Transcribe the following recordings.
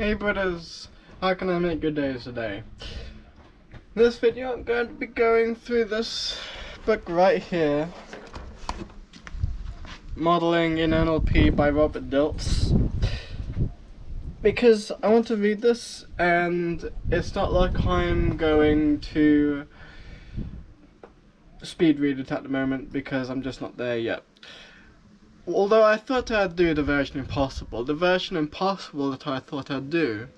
Hey brothers, how can I make good days today? In this video I'm going to be going through this book right here, Modeling in NLP by Robert Dilts, because I want to read this and it's not like I'm going to speed read it at the moment because I'm just not there yet. Although I thought I'd do the version impossible. The version impossible that I thought I'd do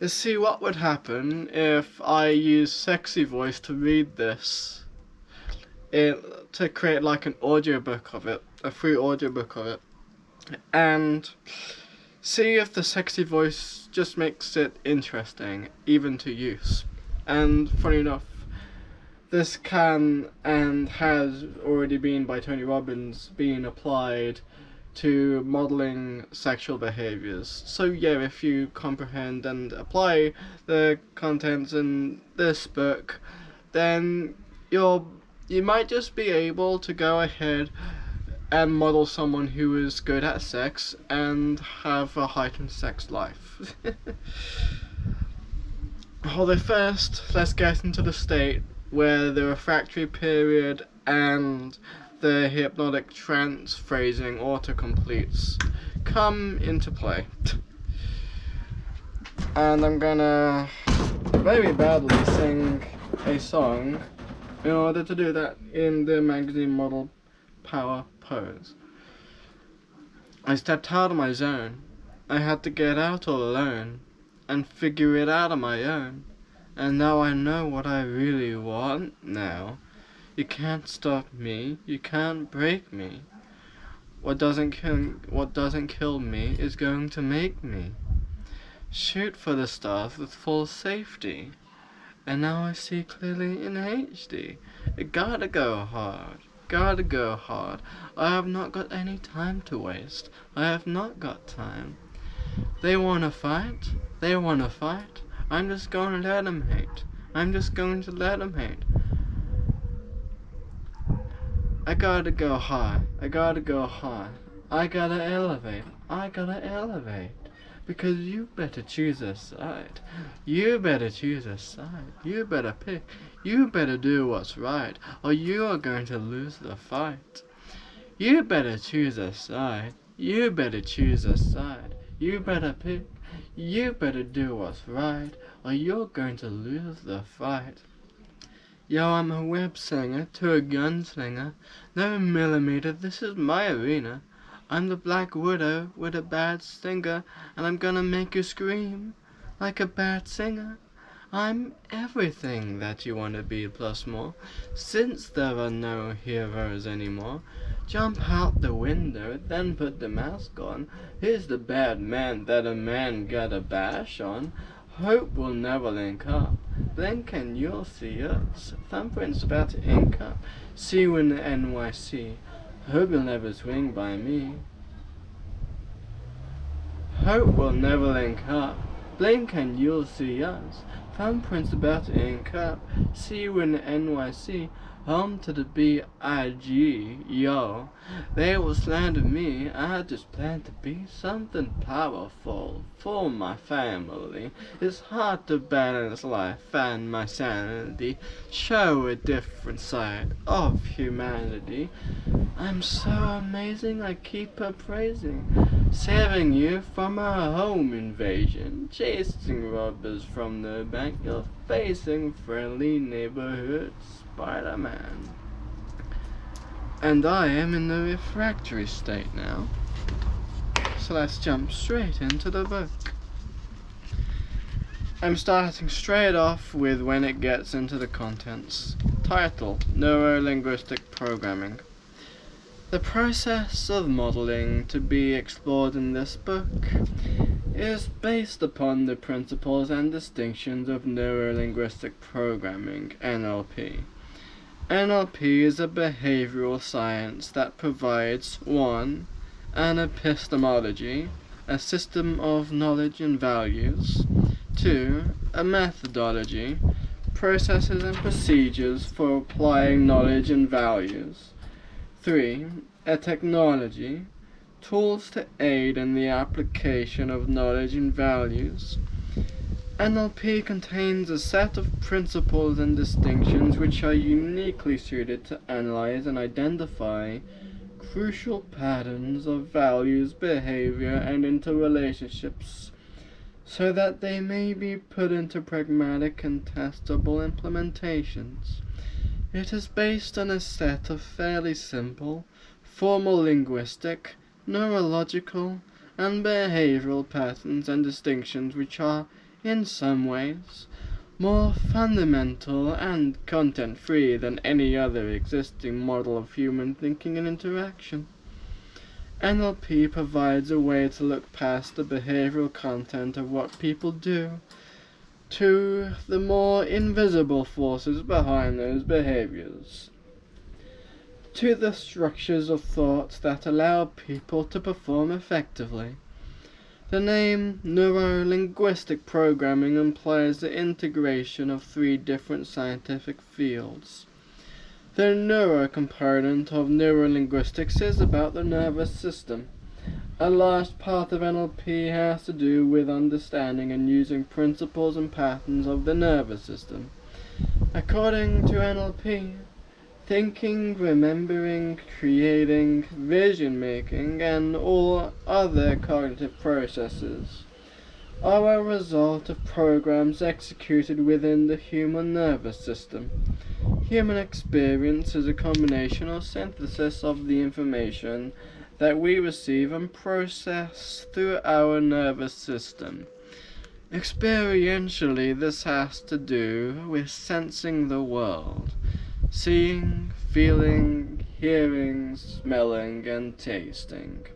is see what would happen if I use sexy voice to read this, to create like an audiobook of it, a free audiobook of it, and see if the sexy voice just makes it interesting, even to use. And funny enough, this can and has already been, by Tony Robbins, been applied to modeling sexual behaviors. So yeah, if you comprehend and apply the contents in this book, then you might just be able to go ahead and model someone who is good at sex and have a heightened sex life. Although first, let's get into the state where the refractory period and the hypnotic trance phrasing autocompletes come into play. And I'm gonna very badly sing a song in order to do that in the magazine model power pose. I stepped out of my zone. I had to get out all alone and figure it out on my own. And now I know what I really want now. You can't stop me, you can't break me. What doesn't kill me is going to make me. Shoot for the stars with full safety. And now I see clearly in HD. It gotta go hard, gotta go hard. I have not got any time to waste. I have not got time. They wanna fight, they wanna fight. I'm just going to let them hate. I'm just going to let them hate. I gotta go high. I gotta go high. I gotta elevate. I gotta elevate. Because you better choose a side. You better choose a side. You better pick. You better do what's right, or you are going to lose the fight. You better choose a side. You better choose a side. You better pick. You better do what's right, or you're going to lose the fight. Yo, I'm a web singer to a gunslinger. No millimeter, this is my arena. I'm the Black Widow with a bad stinger, and I'm gonna make you scream like a bad singer. I'm everything that you wanna be plus more, since there are no heroes anymore. Jump out the window, then put the mask on. Here's the bad man that a man got a bash on. Hope we'll never link up. Blink and you'll see us. Thumbprint's about to ink up. See you in the NYC. Hope you'll never swing by me. Hope we'll never link up. Blink and you'll see us. Thumbprint's about to ink up. See you in the NYC. Home to the B.I.G. Yo, they will slander me. I just plan to be something powerful for my family. It's hard to balance life and my sanity. Show a different side of humanity. I'm so amazing, I keep her praising. Saving you from a home invasion. Chasing robbers from the bank. You're facing friendly neighborhood Spider-Man. And I am in the refractory state now. So let's jump straight into the book. I'm starting straight off with when it gets into the contents. Title: Neuro-Linguistic Programming. The process of modeling to be explored in this book is based upon the principles and distinctions of neuro-linguistic programming, NLP. NLP is a behavioral science that provides 1. An epistemology, a system of knowledge and values. 2. A methodology, processes and procedures for applying knowledge and values. 3. A technology, tools to aid in the application of knowledge and values. NLP contains a set of principles and distinctions which are uniquely suited to analyze and identify crucial patterns of values, behavior, and interrelationships, so that they may be put into pragmatic and testable implementations. It is based on a set of fairly simple, formal linguistic, neurological, and behavioral patterns and distinctions which are, in some ways, more fundamental and content-free than any other existing model of human thinking and interaction. NLP provides a way to look past the behavioral content of what people do to the more invisible forces behind those behaviors, to the structures of thought that allow people to perform effectively. The name neuro-linguistic programming implies the integration of three different scientific fields. The neuro component of neurolinguistics is about the nervous system. A large part of NLP has to do with understanding and using principles and patterns of the nervous system. According to NLP, thinking, remembering, creating, vision-making, and all other cognitive processes are a result of programs executed within the human nervous system. Human experience is a combination or synthesis of the information that we receive and process through our nervous system. Experientially, this has to do with sensing the world, seeing, feeling, hearing, smelling, and tasting.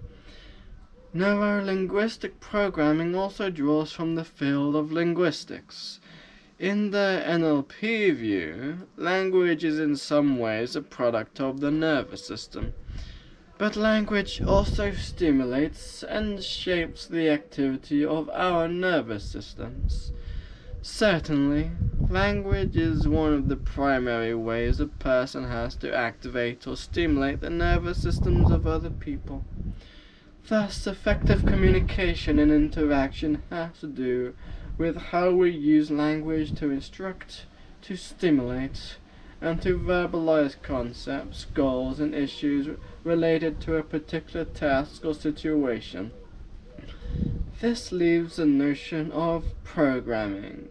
Neuro-linguistic programming also draws from the field of linguistics. In the NLP view, language is in some ways a product of the nervous system, but language also stimulates and shapes the activity of our nervous systems. Certainly, language is one of the primary ways a person has to activate or stimulate the nervous systems of other people. Thus, effective communication and interaction has to do with how we use language to instruct, to stimulate, and to verbalize concepts, goals, and issues related to a particular task or situation. This leaves the notion of programming.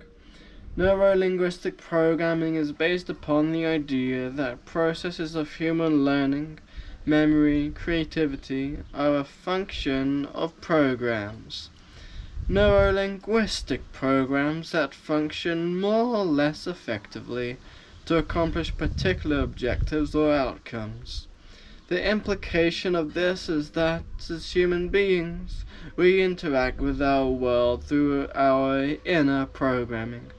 Neuro-linguistic programming is based upon the idea that processes of human learning, memory, creativity are a function of programs. Neuro-linguistic programs that function more or less effectively to accomplish particular objectives or outcomes. The implication of this is that, as human beings, we interact with our world through our inner programming.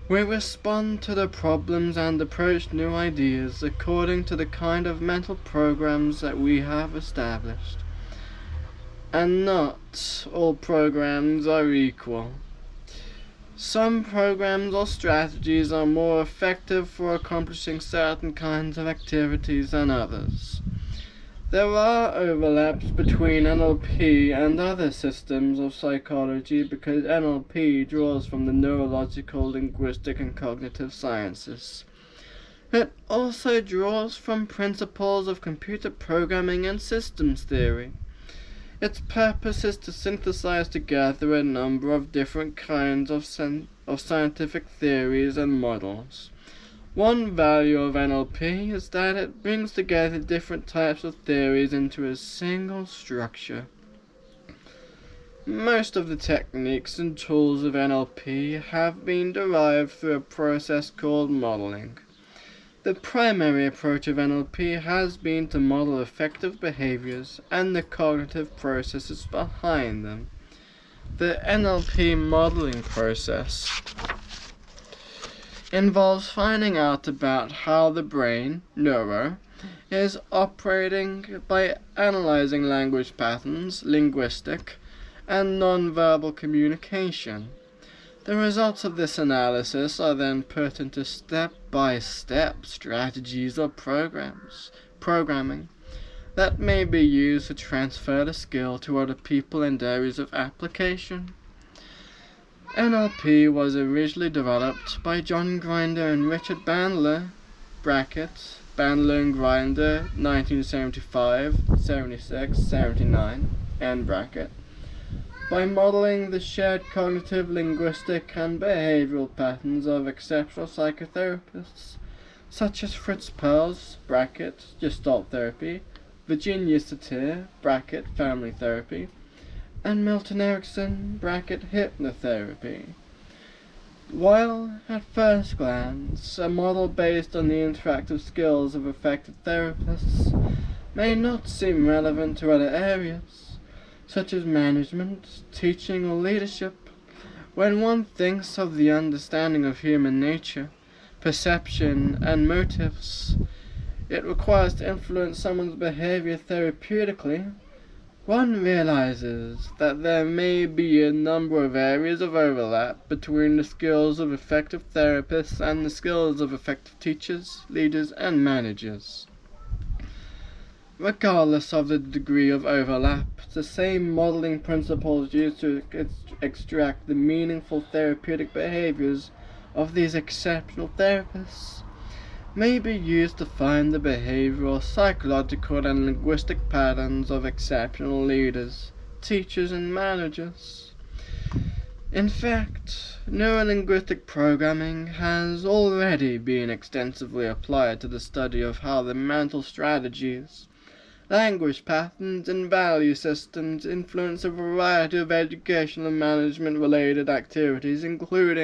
We respond to the problems and approach new ideas according to the kind of mental programs that we have established. And not all programs are equal. Some programs or strategies are more effective for accomplishing certain kinds of activities than others. There are overlaps between NLP and other systems of psychology because NLP draws from the neurological, linguistic, and cognitive sciences. It also draws from principles of computer programming and systems theory. Its purpose is to synthesize together a number of different kinds of scientific theories and models. One value of NLP is that it brings together different types of theories into a single structure. Most of the techniques and tools of NLP have been derived through a process called modeling. The primary approach of NLP has been to model effective behaviors and the cognitive processes behind them. The NLP modeling process involves finding out about how the brain, neuro, is operating by analyzing language patterns, linguistic, and non-verbal communication. The results of this analysis are then put into step-by-step strategies or programming, that may be used to transfer the skill to other people and areas of application. NLP was originally developed by John Grinder and Richard Bandler, Bandler and Grinder, 1975, 76, 79, by modeling the shared cognitive, linguistic, and behavioral patterns of exceptional psychotherapists, such as Fritz Perls, Gestalt therapy, Virginia Satir, family therapy, and Milton Erickson, hypnotherapy. While, at first glance, a model based on the interactive skills of effective therapists may not seem relevant to other areas, such as management, teaching, or leadership, when one thinks of the understanding of human nature, perception, and motives it requires to influence someone's behavior therapeutically, one realizes that there may be a number of areas of overlap between the skills of effective therapists and the skills of effective teachers, leaders, and managers. Regardless of the degree of overlap, the same modeling principles used to extract the meaningful therapeutic behaviors of these exceptional therapists may be used to find the behavioral, psychological, and linguistic patterns of exceptional leaders, teachers, and managers. In fact, neurolinguistic programming has already been extensively applied to the study of how the mental strategies, language patterns, and value systems influence a variety of educational and management-related activities, including